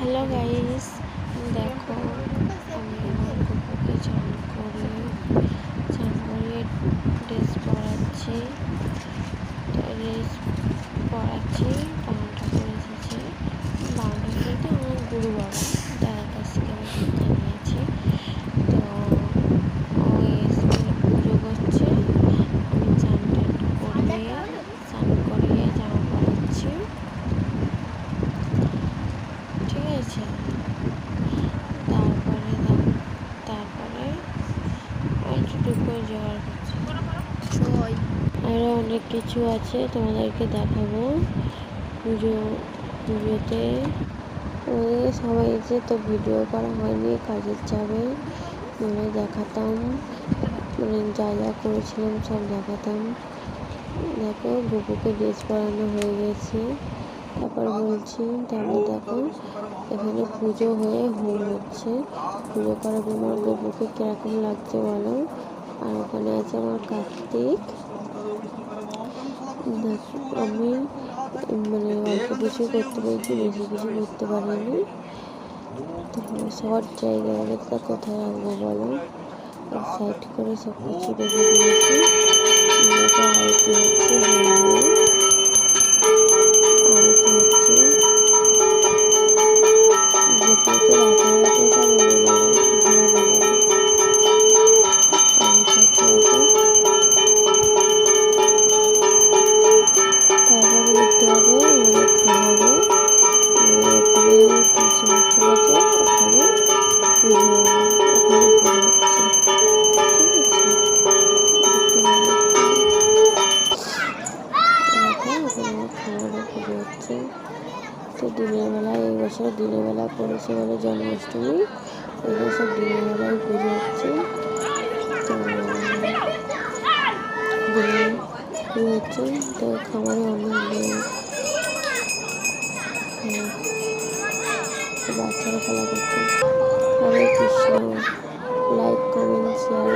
Hello guys, দেখো আমি আমার কুকুরকে চান করিয়ে ড্রেস পরাচ্ছি। বানানটা করে এসেছে। বানানটা বলতে আমার গুরু বাবা তার কাছ থেকে আমি শিক্ষা নিয়েছি। তো ওই স্কুলে পুজো করছে, আমি চান করিয়ে জামা পরাচ্ছি। ঠিক আছে, তারপরে এইটুকু জোগাড় করছি। আরও অনেক কিছু আছে, তোমাদেরকে দেখাবো। পুজোতে সবাই এসে তো ভিডিও করা হয়নি, কাজের চাপে দেখাতাম, যা যা করেছিলাম সব দেখাতাম। দেখো বুকুকে ড্রেস পরানো হয়ে গেছে। তারপর বলছি, তারপর দেখো এখানে পুজো হয়ে হোম হচ্ছে। পুজো করার জন্য আমার গপুকে কিরকম লাগছে বলো। আর ওখানে আছে আমার কার্তিক। আমি অল্প কিছু করতে পেরেছি, বেশি কিছু করতে পারিনি। তো শর্ট জায়গায় তা কোথায় রাখবো বলো। সাইড করে সব কিছু রেখে দিয়েছি। আরতি হচ্ছে, আরতি হচ্ছে। যেতে যেতে রাতে এটা বলে তারপরে দেখতে হবে আমাদের খামারে ওখানে ওখানে পুজো হচ্ছে। ঠিক আছে, ওখানে খামারে পুজো হচ্ছে। তো দিনের বেলায় এই বছর দিনের বেলা পড়েছে বলে জন্মাষ্টমী, এই বছর দিনের বেলায় পুজো হচ্ছে। তো দিনে পুজো হচ্ছে, তো খামারে অনেক বাচ্চারা খেলা করছে। Hare Krishna. Like, comment, share